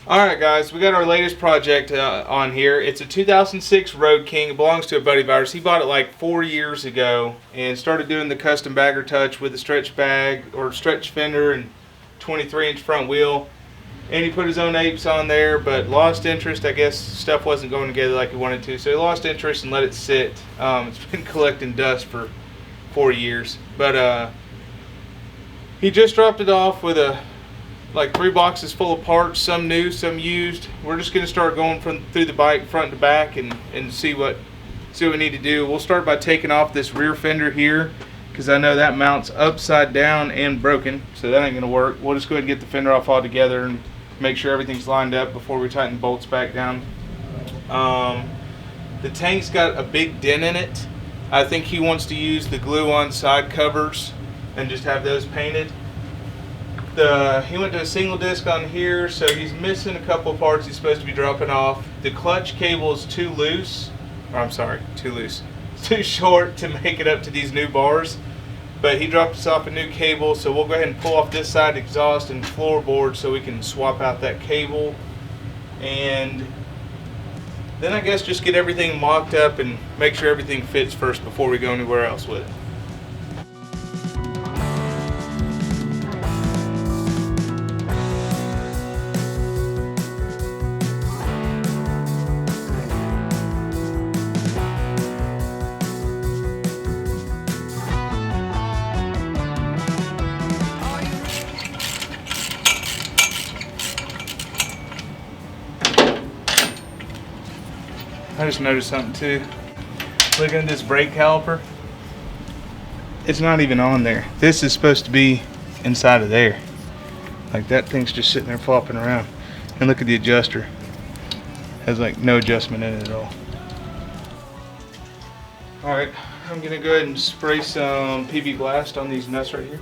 Alright guys, we got our latest project on here. It's a 2006 Road King. It belongs to a buddy of ours. He bought it like 4 years ago and started doing the custom bagger touch with a stretch bag or stretch fender and 23-inch front wheel. And he put his own apes on there, but lost interest. I guess stuff wasn't going together like he wanted to, so he lost interest and let it sit. It's been collecting dust for 4 years. But he just dropped it off with like 3 boxes full of parts, some new, some used. We're just going to start going through the bike front to back and see what we need to do. We'll start by taking off this rear fender here, because I know that mounts upside down and broken, so that ain't going to work. We'll just go ahead and get the fender off altogether and make sure everything's lined up before we tighten the bolts back down. The tank's got a big dent in it. I think he wants to use the glue-on side covers and just have those painted. He went to a single disc on here, so he's missing a couple of parts he's supposed to be dropping off. The clutch cable is too loose. It's too short to make it up to these new bars. But he dropped us off a new cable, so we'll go ahead and pull off this side exhaust and floorboard so we can swap out that cable. And then I guess just get everything mocked up and make sure everything fits first before we go anywhere else with it. I just noticed something too. Looking at this brake caliper, it's not even on there. This is supposed to be inside of there. Like that thing's just sitting there flopping around. And look at the adjuster. Has like no adjustment in it at all. Alright, I'm gonna go ahead and spray some PB Blast on these nuts right here.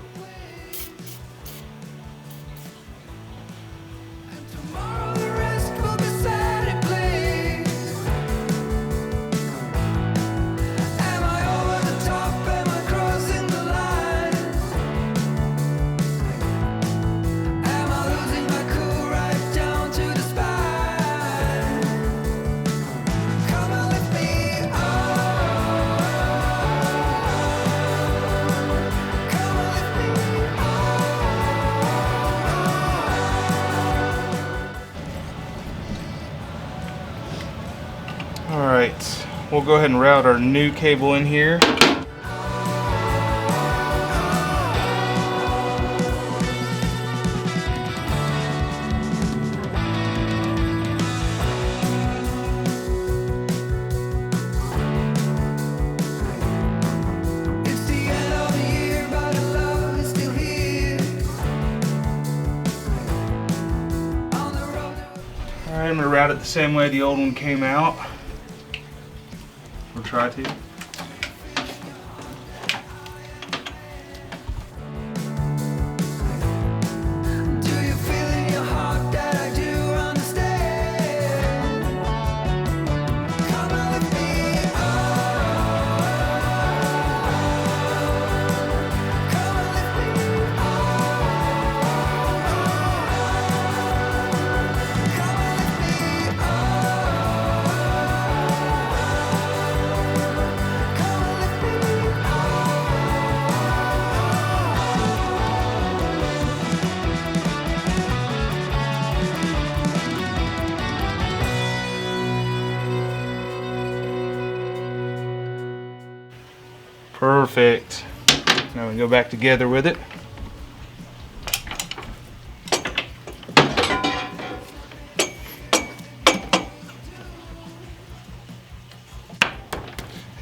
Alright, we'll go ahead and route our new cable in here. Alright, I'm going to route it the same way the old one came out. We'll try to. Perfect. Now we go back together with it.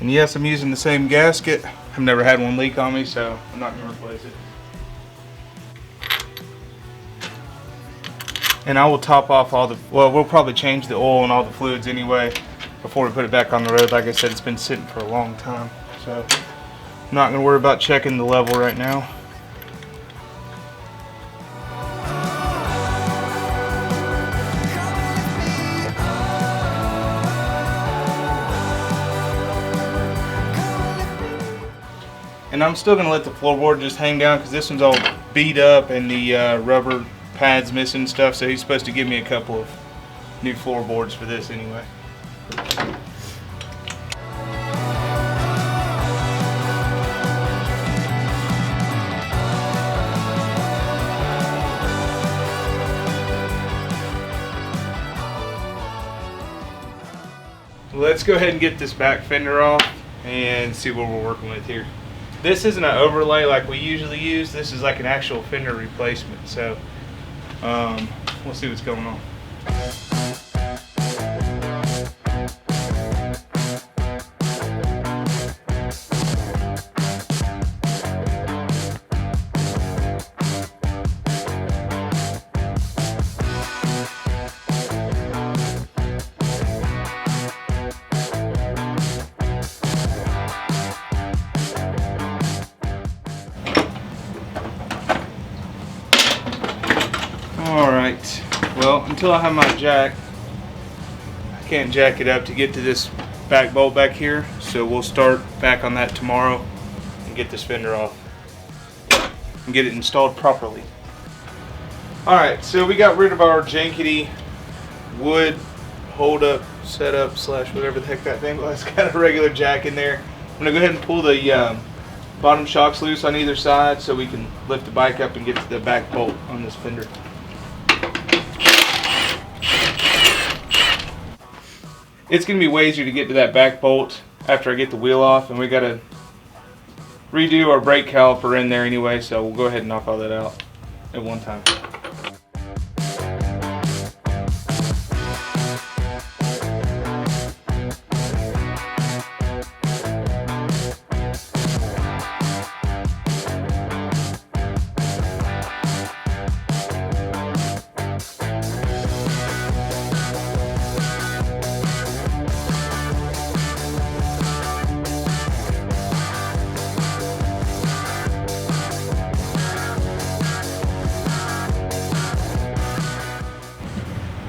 And yes, I'm using the same gasket. I've never had one leak on me, so I'm not going to replace it. And I will top off all the, well, we'll probably change the oil and all the fluids anyway before we put it back on the road. Like I said, it's been sitting for a long time, so I'm not going to worry about checking the level right now. And I'm still going to let the floorboard just hang down because this one's all beat up and the rubber pads missing and stuff, so he's supposed to give me a couple of new floorboards for this anyway. Let's go ahead and get this back fender off and see what we're working with here. This isn't an overlay like we usually use. This is like an actual fender replacement. So we'll see what's going on. Alright, well, until I have my jack, I can't jack it up to get to this back bolt back here, so we'll start back on that tomorrow and get this fender off and get it installed properly. Alright, so we got rid of our jankety wood hold up, setup slash whatever the heck that thing was. Got a regular jack in there. I'm going to go ahead and pull the bottom shocks loose on either side so we can lift the bike up and get to the back bolt on this fender. It's going to be way easier to get to that back bolt after I get the wheel off, and we got to redo our brake caliper in there anyway, so we'll go ahead and knock all that out at one time.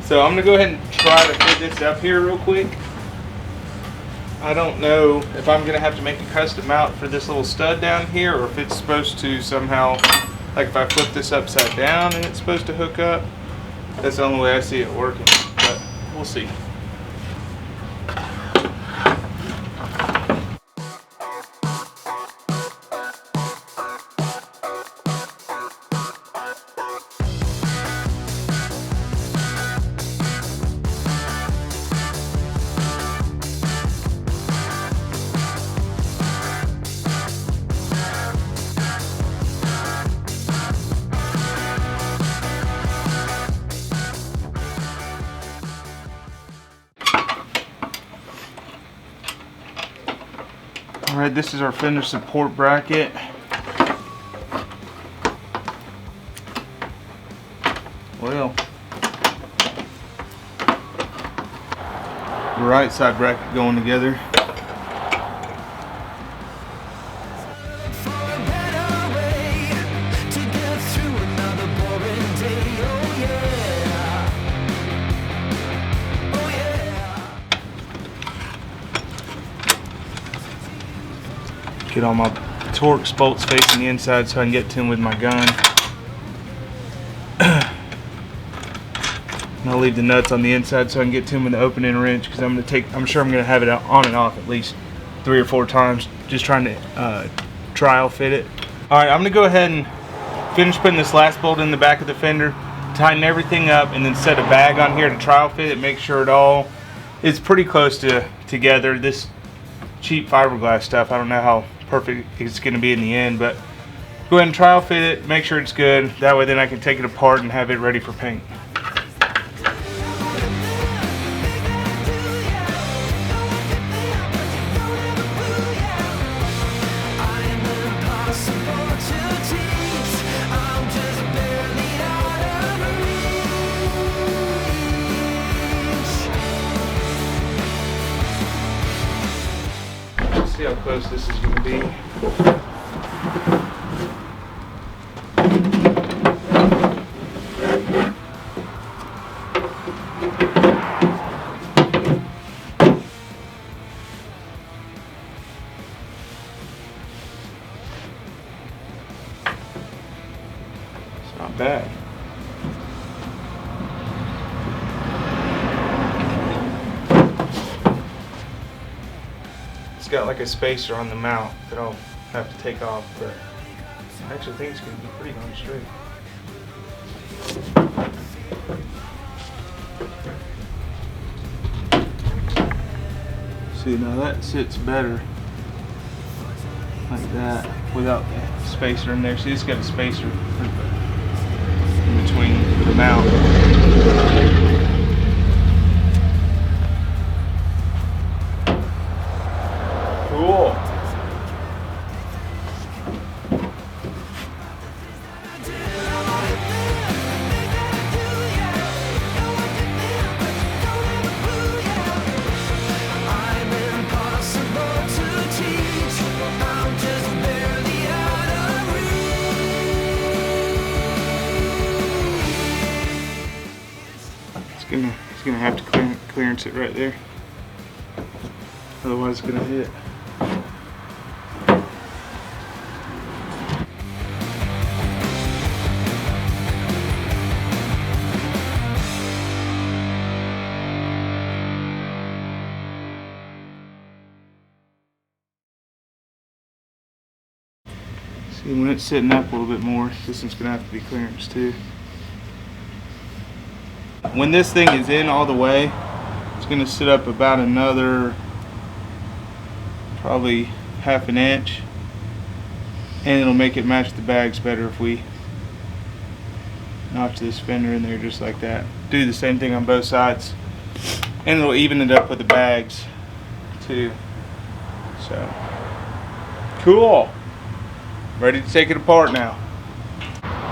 So I'm going to go ahead and try to fit this up here real quick. I don't know if I'm going to have to make a custom mount for this little stud down here, or if it's supposed to somehow, like if I flip this upside down and it's supposed to hook up. That's the only way I see it working, but we'll see. Alright, this is our fender support bracket. Well, the right side bracket going together. Get all my Torx bolts facing the inside so I can get to them with my gun. And I'll leave the nuts on the inside so I can get to them with the opening wrench, because I'm sure I'm going to have it on and off at least 3 or 4 times, just trying to trial fit it. Alright, I'm going to go ahead and finish putting this last bolt in the back of the fender, tighten everything up, and then set a bag on here to trial fit it, make sure it all is pretty close to together. This cheap fiberglass stuff, I don't know how perfect it's going to be in the end, but go ahead and trial fit it, make sure it's good. That way then I can take it apart and have it ready for paint. See how close this is going to be. It's not bad. It's got like a spacer on the mount that I'll have to take off, but I actually think it's going to be pretty darn straight. See, now that sits better like that without the spacer in there. See, it's got a spacer in between the mount. Cool. It's gonna have to clearance it right there. Otherwise it's gonna hit. See, when it's sitting up a little bit more, this one's gonna have to be clearance too. When this thing is in all the way, it's going to sit up about another probably half an inch, and it'll make it match the bags better if we notch this fender in there just like that. Do the same thing on both sides, and it'll even it up with the bags too. So cool. Ready to take it apart now.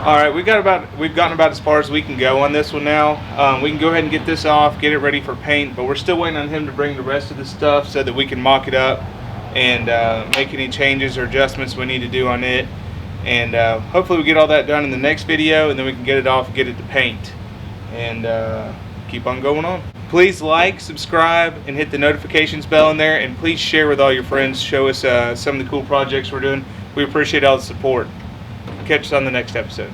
Alright, we've gotten about as far as we can go on this one now. We can go ahead and get this off, get it ready for paint, but we're still waiting on him to bring the rest of the stuff so that we can mock it up and make any changes or adjustments we need to do on it. And hopefully we get all that done in the next video, and then we can get it off and get it to paint. And keep on going on. Please like, subscribe, and hit the notifications bell in there, and please share with all your friends. Show us some of the cool projects we're doing. We appreciate all the support. Catch us on the next episode.